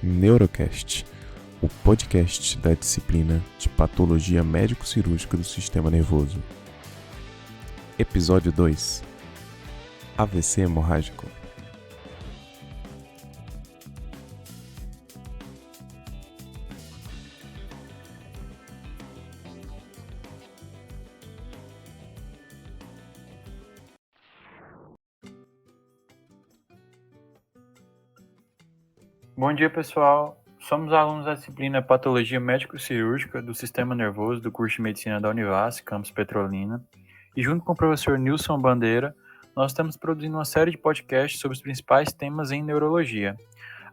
Neurocast, o podcast da disciplina de Patologia Médico-Cirúrgica do Sistema Nervoso. Episódio 2: AVC hemorrágico. Bom dia, pessoal. Somos alunos da disciplina Patologia Médico-Cirúrgica do Sistema Nervoso do curso de Medicina da Univasf, campus Petrolina. E junto com o professor Nilson Bandeira, nós estamos produzindo uma série de podcasts sobre os principais temas em neurologia,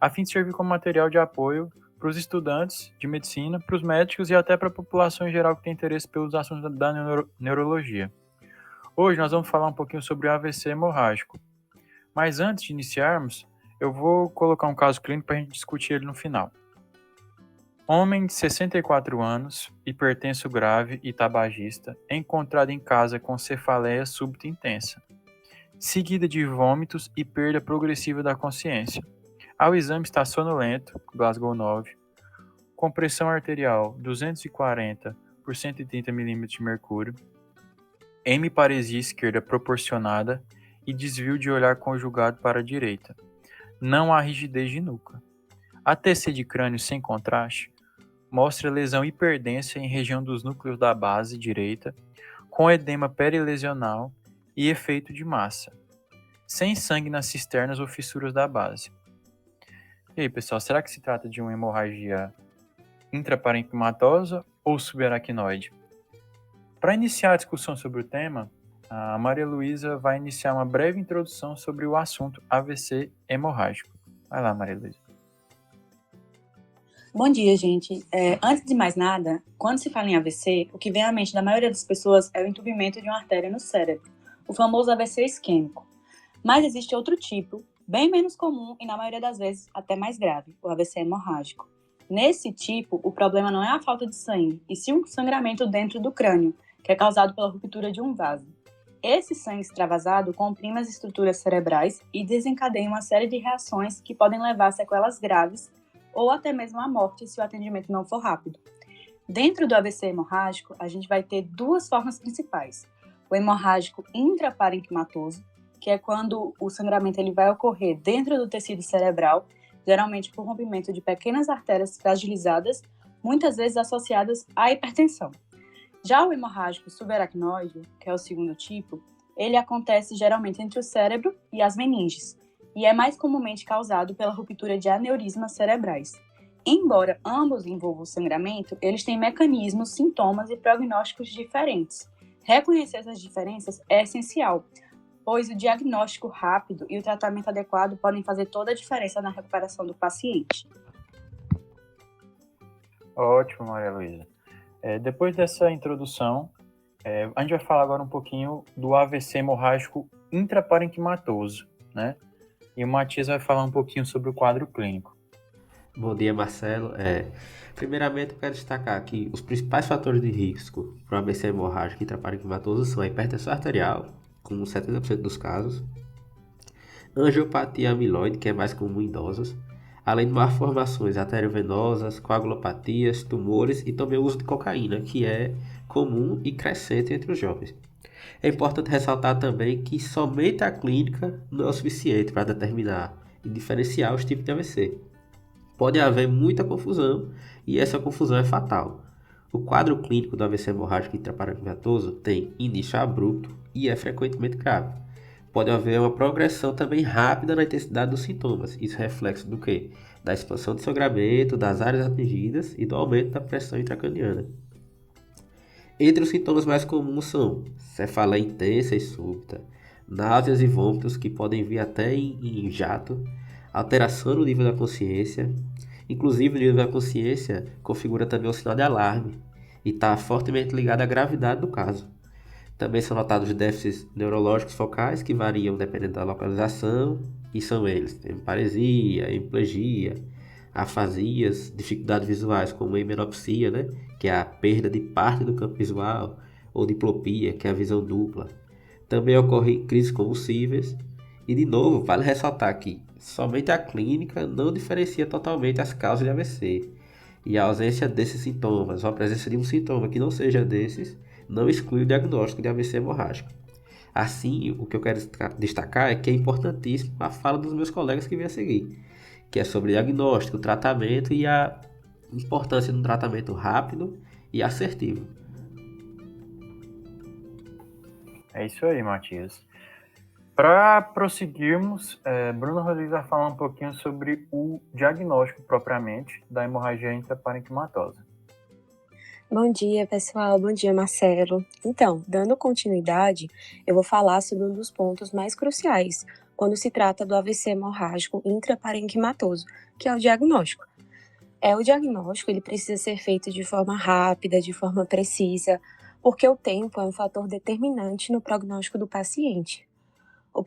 a fim de servir como material de apoio para os estudantes de medicina, para os médicos e até para a população em geral que tem interesse pelos assuntos da neurologia. Hoje nós vamos falar um pouquinho sobre o AVC hemorrágico. Mas antes de iniciarmos, eu vou colocar um caso clínico para a gente discutir ele no final. Homem de 64 anos, hipertenso grave e tabagista, encontrado em casa com cefaleia súbita intensa, seguida de vômitos e perda progressiva da consciência. Ao exame está sonolento, Glasgow 9, com pressão arterial 240 por 130 mm de mercúrio, hemiparesia esquerda proporcionada e desvio de olhar conjugado para a direita. Não há rigidez de nuca. A TC de crânio sem contraste mostra lesão hiperdensa em região dos núcleos da base direita, com edema perilesional e efeito de massa, sem sangue nas cisternas ou fissuras da base. E aí, pessoal, será que se trata de uma hemorragia intraparenquimatosa ou subaracnoide? Para iniciar a discussão sobre o tema, a Maria Luísa vai iniciar uma breve introdução sobre o assunto AVC hemorrágico. Vai lá, Maria Luísa. Bom dia, gente. Antes de mais nada, quando se fala em AVC, o que vem à mente da maioria das pessoas é o entupimento de uma artéria no cérebro, o famoso AVC isquêmico. Mas existe outro tipo, bem menos comum e na maioria das vezes até mais grave, o AVC hemorrágico. Nesse tipo, o problema não é a falta de sangue, e sim um sangramento dentro do crânio, que é causado pela ruptura de um vaso. Esse sangue extravasado comprime as estruturas cerebrais e desencadeia uma série de reações que podem levar a sequelas graves ou até mesmo à morte se o atendimento não for rápido. Dentro do AVC hemorrágico, a gente vai ter duas formas principais. O hemorrágico intraparenquimatoso, que é quando o sangramento ele vai ocorrer dentro do tecido cerebral, geralmente por rompimento de pequenas artérias fragilizadas, muitas vezes associadas à hipertensão. Já o hemorrágico subaracnoide, que é o segundo tipo, ele acontece geralmente entre o cérebro e as meninges, e é mais comumente causado pela ruptura de aneurismas cerebrais. Embora ambos envolvam sangramento, eles têm mecanismos, sintomas e prognósticos diferentes. Reconhecer essas diferenças é essencial, pois o diagnóstico rápido e o tratamento adequado podem fazer toda a diferença na recuperação do paciente. Ótimo, Maria Luísa. Depois dessa introdução, a gente vai falar agora um pouquinho do AVC hemorrágico intraparenquimatoso, né? E o Matias vai falar um pouquinho sobre o quadro clínico. Bom dia, Marcelo. Primeiramente, eu quero destacar que os principais fatores de risco para o AVC hemorrágico intraparenquimatoso são a hipertensão arterial, com 70% dos casos, angiopatia amiloide, que é mais comum em idosos, além de malformações arteriovenosas, coagulopatias, tumores e também o uso de cocaína, que é comum e crescente entre os jovens. É importante ressaltar também que somente a clínica não é o suficiente para determinar e diferenciar os tipos de AVC. Pode haver muita confusão e essa confusão é fatal. O quadro clínico do AVC hemorrágico intraparenquimatoso tem início abrupto e é frequentemente grave. Pode haver uma progressão também rápida na intensidade dos sintomas. Isso é reflexo do quê? Da expansão do sangramento, das áreas atingidas e do aumento da pressão intracraniana. Entre os sintomas mais comuns são cefaleia intensa e súbita, náuseas e vômitos que podem vir até em jato, alteração no nível da consciência. Inclusive, o nível da consciência configura também um sinal de alarme e está fortemente ligado à gravidade do caso. Também são notados déficits neurológicos focais que variam dependendo da localização, e são eles: hemiparesia, hemiplegia, afasias, dificuldades visuais como hemeropsia, que é a perda de parte do campo visual, ou diplopia, que é a visão dupla. Também ocorrem crises convulsivas e, de novo, vale ressaltar que somente a clínica não diferencia totalmente as causas de AVC. E a ausência desses sintomas, ou a presença de um sintoma que não seja desses, não exclui o diagnóstico de AVC hemorrágico. Assim, o que eu quero destacar é que é importantíssimo a fala dos meus colegas que vêm a seguir, que é sobre diagnóstico, tratamento e a importância de um tratamento rápido e assertivo. É isso aí, Matias. Para prosseguirmos, Bruno Rodrigues vai falar um pouquinho sobre o diagnóstico propriamente da hemorragia intraparenquimatosa. Bom dia, pessoal. Bom dia, Marcelo. Então, dando continuidade, eu vou falar sobre um dos pontos mais cruciais quando se trata do AVC hemorrágico intraparenquimatoso, que é o diagnóstico. O diagnóstico ele precisa ser feito de forma rápida, de forma precisa, porque o tempo é um fator determinante no prognóstico do paciente. O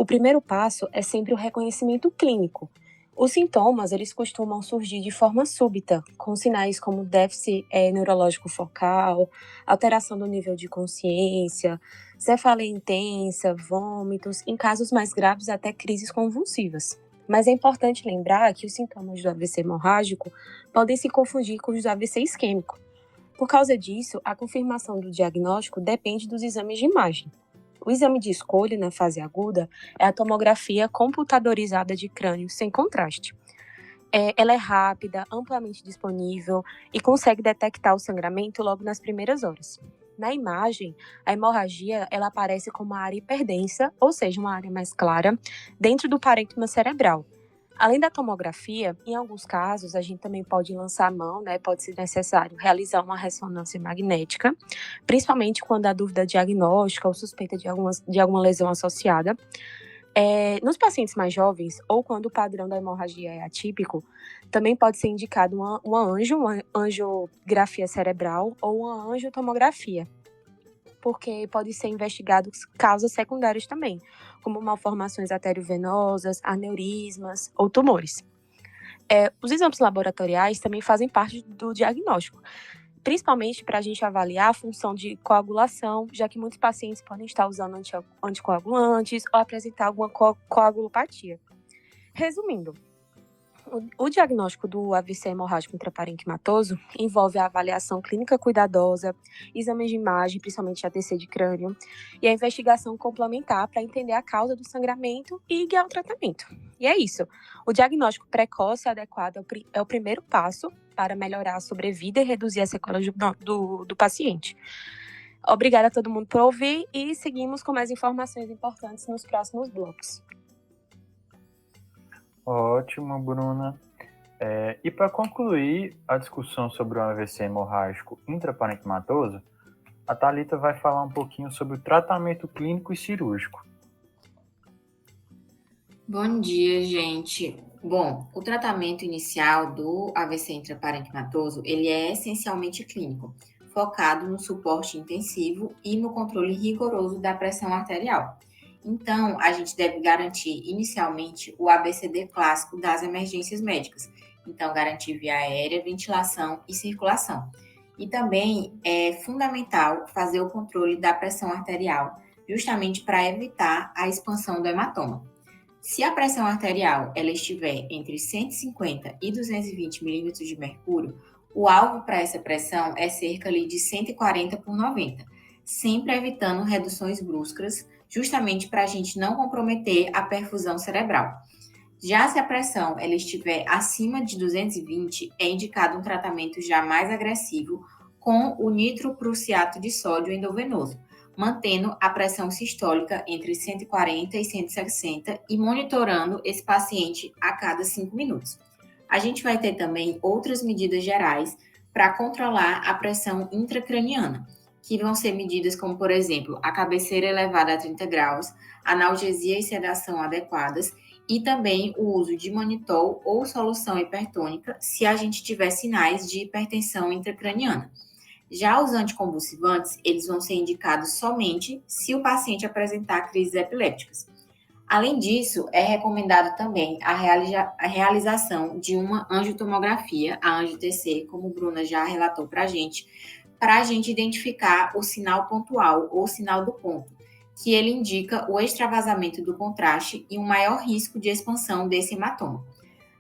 primeiro passo é sempre o reconhecimento clínico. Os sintomas, eles costumam surgir de forma súbita, com sinais como déficit neurológico focal, alteração do nível de consciência, cefaleia intensa, vômitos, em casos mais graves até crises convulsivas. Mas é importante lembrar que os sintomas do AVC hemorrágico podem se confundir com os do AVC isquêmico. Por causa disso, a confirmação do diagnóstico depende dos exames de imagem. O exame de escolha na fase aguda é a tomografia computadorizada de crânio sem contraste. Ela é rápida, amplamente disponível e consegue detectar o sangramento logo nas primeiras horas. Na imagem, a hemorragia ela aparece como uma área hiperdensa, ou seja, uma área mais clara, dentro do parênquima cerebral. Além da tomografia, em alguns casos, a gente também pode lançar a mão, pode ser necessário realizar uma ressonância magnética, principalmente quando há dúvida diagnóstica ou suspeita de alguma lesão associada. Nos pacientes mais jovens, ou quando o padrão da hemorragia é atípico, também pode ser indicado uma angiografia cerebral ou uma angiotomografia, porque pode ser investigado causas secundárias também, como malformações arteriovenosas, aneurismas ou tumores. Os exames laboratoriais também fazem parte do diagnóstico, principalmente para a gente avaliar a função de coagulação, já que muitos pacientes podem estar usando anticoagulantes ou apresentar alguma coagulopatia. Resumindo, o diagnóstico do AVC hemorrágico intraparenquimatoso envolve a avaliação clínica cuidadosa, exames de imagem, principalmente ATC de crânio, e a investigação complementar para entender a causa do sangramento e guiar o tratamento. E é isso. O diagnóstico precoce e adequado é o primeiro passo para melhorar a sobrevida e reduzir as sequelas do paciente. Obrigada a todo mundo por ouvir e seguimos com mais informações importantes nos próximos blocos. Ótimo, Bruna. E para concluir a discussão sobre o AVC hemorrágico intraparenquimatoso, a Thalita vai falar um pouquinho sobre o tratamento clínico e cirúrgico. Bom dia, gente. Bom, o tratamento inicial do AVC intraparenquimatoso, ele é essencialmente clínico, focado no suporte intensivo e no controle rigoroso da pressão arterial. Então, a gente deve garantir inicialmente o ABCD clássico das emergências médicas. Então, garantir via aérea, ventilação e circulação. E também é fundamental fazer o controle da pressão arterial, justamente para evitar a expansão do hematoma. Se a pressão arterial ela estiver entre 150 e 220 milímetros de mercúrio, o alvo para essa pressão é cerca de 140 por 90, sempre evitando reduções bruscas, justamente para a gente não comprometer a perfusão cerebral. Já se a pressão ela estiver acima de 220, é indicado um tratamento já mais agressivo com o nitroprussiato de sódio endovenoso, mantendo a pressão sistólica entre 140 e 160 e monitorando esse paciente a cada 5 minutos. A gente vai ter também outras medidas gerais para controlar a pressão intracraniana, que vão ser medidas como, por exemplo, a cabeceira elevada a 30 graus, analgesia e sedação adequadas e também o uso de manitol ou solução hipertônica se a gente tiver sinais de hipertensão intracraniana. Já os anticonvulsivantes, eles vão ser indicados somente se o paciente apresentar crises epilépticas. Além disso, é recomendado também a realização de uma angiotomografia, a angio-TC, como a Bruna já relatou para a gente identificar o sinal pontual ou sinal do ponto, que ele indica o extravasamento do contraste e um maior risco de expansão desse hematoma.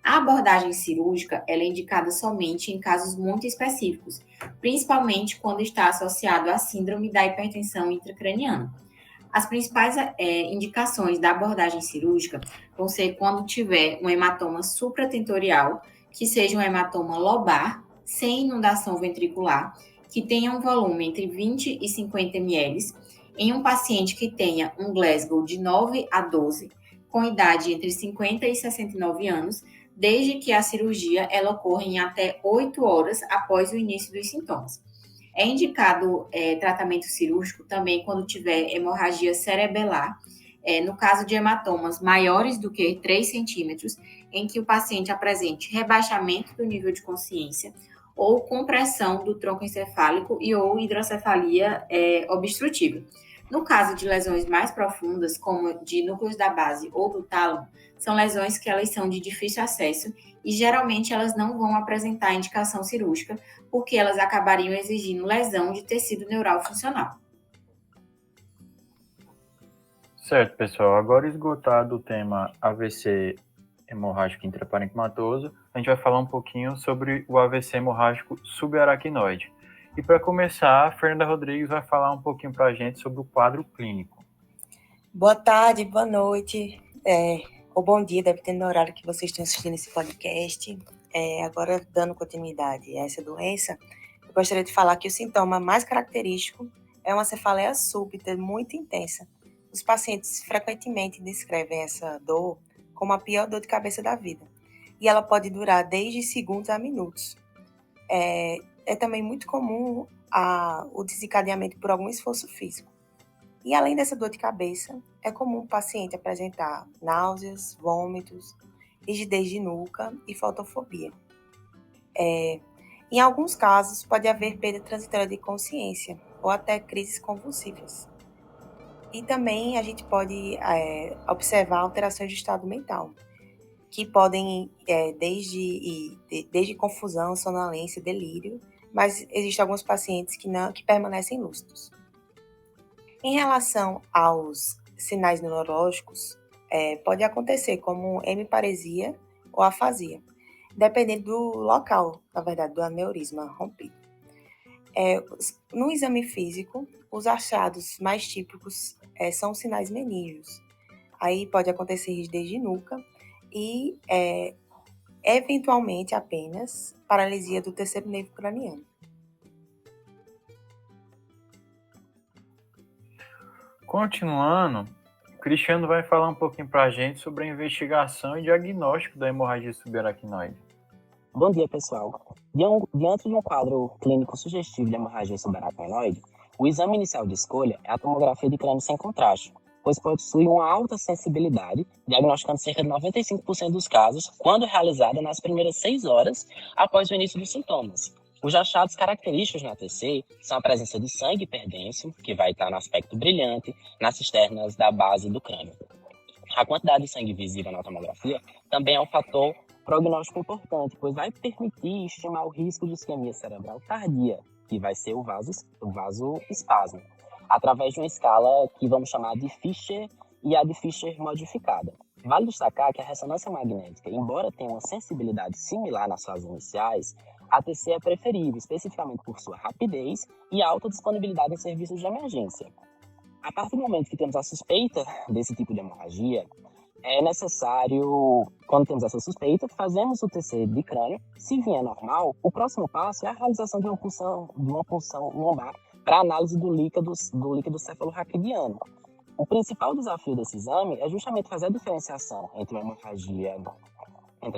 A abordagem cirúrgica ela é indicada somente em casos muito específicos, principalmente quando está associado à síndrome da hipertensão intracraniana. As principais indicações da abordagem cirúrgica vão ser quando tiver um hematoma supratentorial, que seja um hematoma lobar, sem inundação ventricular, que tenha um volume entre 20 e 50 ml, em um paciente que tenha um Glasgow de 9 a 12, com idade entre 50 e 69 anos, desde que a cirurgia ela ocorra em até 8 horas após o início dos sintomas. É indicado tratamento cirúrgico também quando tiver hemorragia cerebelar, no caso de hematomas maiores do que 3 centímetros, em que o paciente apresente rebaixamento do nível de consciência ou compressão do tronco encefálico e ou hidrocefalia obstrutiva. No caso de lesões mais profundas, como de núcleos da base ou do tálamo, são lesões que elas são de difícil acesso e geralmente elas não vão apresentar indicação cirúrgica, porque elas acabariam exigindo lesão de tecido neural funcional. Certo, pessoal. Agora esgotado o tema AVC hemorrágico intraparenquimatoso, a gente vai falar um pouquinho sobre o AVC hemorrágico subaracnoide. E para começar, a Fernanda Rodrigues vai falar um pouquinho para a gente sobre o quadro clínico. Boa tarde, boa noite, ou bom dia, dependendo do horário que vocês estão assistindo esse podcast. Agora, dando continuidade a essa doença, eu gostaria de falar que o sintoma mais característico é uma cefaleia súbita muito intensa. Os pacientes frequentemente descrevem essa dor como a pior dor de cabeça da vida, e ela pode durar desde segundos a minutos. É também muito comum o desencadeamento por algum esforço físico. E além dessa dor de cabeça, é comum o paciente apresentar náuseas, vômitos, rigidez de nuca e fotofobia. Em alguns casos, pode haver perda transitória de consciência ou até crises convulsivas. E também a gente pode observar alterações de estado mental, que podem desde confusão, sonolência, delírio, mas existem alguns pacientes que permanecem lúcidos. Em relação aos sinais neurológicos, pode acontecer como hemiparesia ou afasia, dependendo do local, na verdade, do aneurisma rompido. No exame físico, os achados mais típicos são sinais menígeos. Aí pode acontecer rigidez de nuca e, eventualmente, apenas paralisia do terceiro nervo craniano. Continuando, o Cristiano vai falar um pouquinho para a gente sobre a investigação e diagnóstico da hemorragia subaracnoide. Bom dia, pessoal. Diante de um quadro clínico sugestivo de hemorragia subaracnoide, o exame inicial de escolha é a tomografia de crânio sem contraste, pois possui uma alta sensibilidade, diagnosticando cerca de 95% dos casos, quando realizada nas primeiras 6 horas após o início dos sintomas. Os achados característicos na TC são a presença de sangue hiperdenso, que vai estar no aspecto brilhante, nas cisternas da base do crânio. A quantidade de sangue visível na tomografia também é um fator prognóstico importante, pois vai permitir estimar o risco de isquemia cerebral tardia, que vai ser o vasoespasmo, através de uma escala que vamos chamar de Fischer e a de Fischer modificada. Vale destacar que a ressonância magnética, embora tenha uma sensibilidade similar nas fases iniciais, a TC é preferível, especificamente por sua rapidez e alta disponibilidade em serviços de emergência. A partir do momento que temos a suspeita desse tipo de hemorragia, é necessário, quando temos essa suspeita, fazemos o TC de crânio. Se vier normal, o próximo passo é a realização de uma punção lombar para análise do líquido cefalorraquidiano. O principal desafio desse exame é justamente fazer a diferenciação entre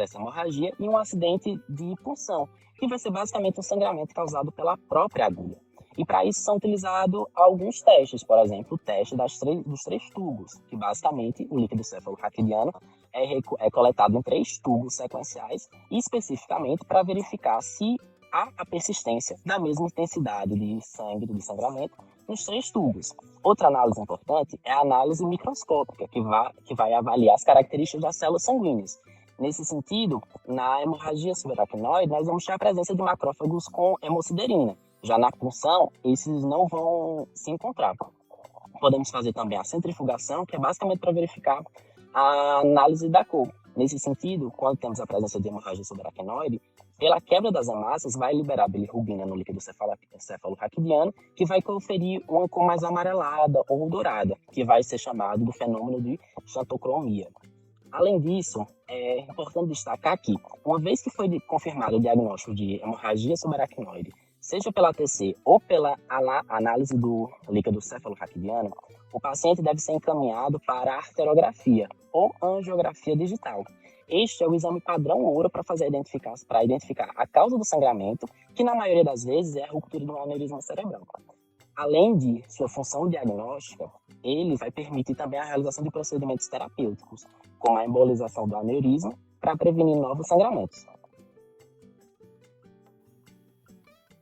essa hemorragia e um acidente de punção, que vai ser basicamente um sangramento causado pela própria agulha. E para isso são utilizados alguns testes, por exemplo, o teste dos 3 tubos, que basicamente o líquido cefalorraquidiano é coletado em 3 tubos sequenciais, especificamente para verificar se há a persistência da mesma intensidade de sangue, de sangramento, nos 3 tubos. Outra análise importante é a análise microscópica, que vai avaliar as características das células sanguíneas. Nesse sentido, na hemorragia subaracnoide, nós vamos ter a presença de macrófagos com hemosiderina. Já na punção, esses não vão se encontrar. Podemos fazer também a centrifugação, que é basicamente para verificar a análise da cor. Nesse sentido, quando temos a presença de hemorragia subaracnoide, pela quebra das hemácias, vai liberar bilirrubina no líquido cefalorraquidiano, que vai conferir uma cor mais amarelada ou dourada, que vai ser chamado do fenômeno de xantocromia. Além disso, é importante destacar que, uma vez que foi confirmado o diagnóstico de hemorragia subaracnoide, seja pela ATC ou pela análise do líquido cefalorraquidiano, o paciente deve ser encaminhado para a arteriografia ou angiografia digital. Este é o exame padrão ouro para identificar a causa do sangramento, que na maioria das vezes é a ruptura do aneurisma cerebral. Além de sua função diagnóstica, ele vai permitir também a realização de procedimentos terapêuticos, como a embolização do aneurisma, para prevenir novos sangramentos.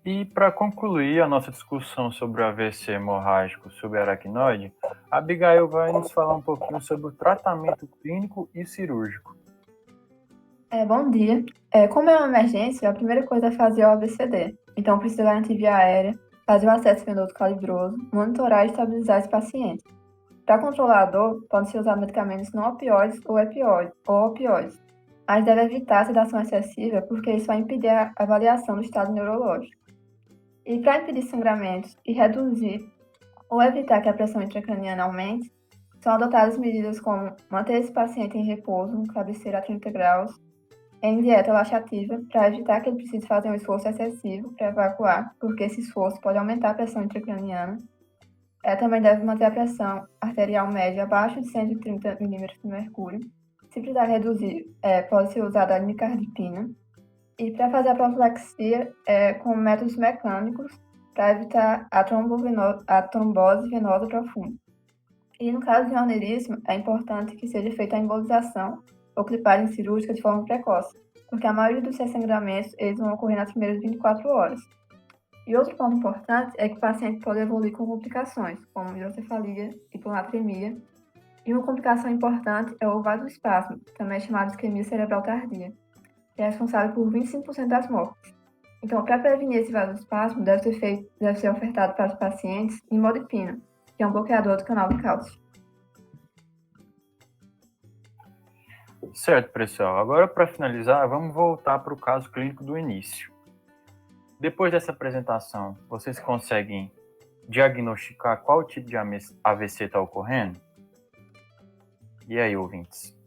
E para concluir a nossa discussão sobre o AVC hemorrágico subaracnoide, a Abigail vai nos falar um pouquinho sobre o tratamento clínico e cirúrgico. Bom dia. Como é uma emergência, a primeira coisa é fazer o ABCD. Então, precisa garantir via aérea, fazer o acesso venoso calibroso, monitorar e estabilizar esse paciente. Para controlar a dor, pode-se usar medicamentos não opioides ou opioides, mas deve evitar a sedação excessiva porque isso vai impedir a avaliação do estado neurológico. E para impedir sangramentos e reduzir ou evitar que a pressão intracraniana aumente, são adotadas medidas como manter esse paciente em repouso, cabeceira a 30 graus, em dieta laxativa, para evitar que ele precise fazer um esforço excessivo para evacuar, porque esse esforço pode aumentar a pressão intracraniana. Também deve manter a pressão arterial média abaixo de 130 mm de mercúrio. Se precisar reduzir, pode ser usada a nicardipina. E para fazer a profilaxia com métodos mecânicos para evitar a trombose venosa profunda. E no caso de um aneurisma, é importante que seja feita a embolização ou clipagem cirúrgica de forma precoce, porque a maioria dos sangramentos eles vão ocorrer nas primeiras 24 horas. E outro ponto importante é que o paciente pode evoluir com complicações, como hidrocefalia, hiponatremia. E uma complicação importante é o vasoespasmo, também chamado de isquemia cerebral tardia, que é responsável por 25% das mortes. Então, para prevenir esse vasoespasmo, deve ser ofertado para os pacientes imodipina, que é um bloqueador do canal de cálcio. Certo, pessoal. Agora, para finalizar, vamos voltar para o caso clínico do início. Depois dessa apresentação, vocês conseguem diagnosticar qual tipo de AVC está ocorrendo? E aí, ouvintes?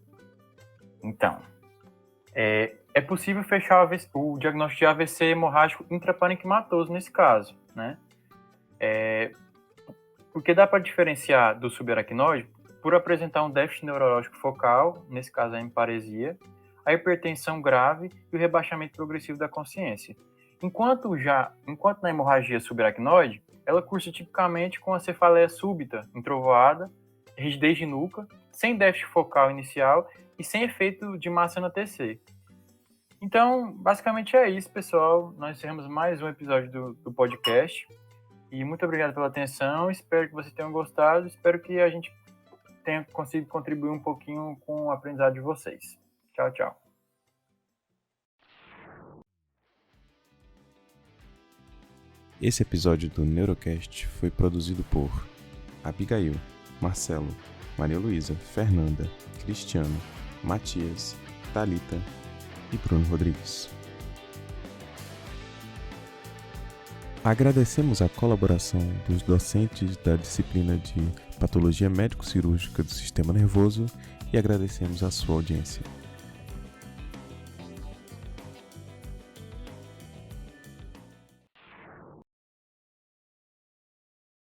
Então, é possível fechar o diagnóstico de AVC hemorrágico intraparenquimatoso nesse caso, né? Porque dá para diferenciar do subaracnoide por apresentar um déficit neurológico focal, nesse caso a hemiparesia, a hipertensão grave e o rebaixamento progressivo da consciência. Enquanto na hemorragia subaracnoide, ela cursa tipicamente com a cefaleia súbita, introvoada, rigidez de nuca, sem déficit focal inicial e sem efeito de massa na TC. Então, basicamente é isso, pessoal. Nós encerramos mais um episódio do podcast. E muito obrigado pela atenção. Espero que vocês tenham gostado. Espero que a gente tenha conseguido contribuir um pouquinho com o aprendizado de vocês. Tchau, tchau. Esse episódio do Neurocast foi produzido por Abigail, Marcelo, Maria Luísa, Fernanda, Cristiano, Matias, Thalita e Bruno Rodrigues. Agradecemos a colaboração dos docentes da disciplina de Patologia Médico-Cirúrgica do Sistema Nervoso e agradecemos a sua audiência.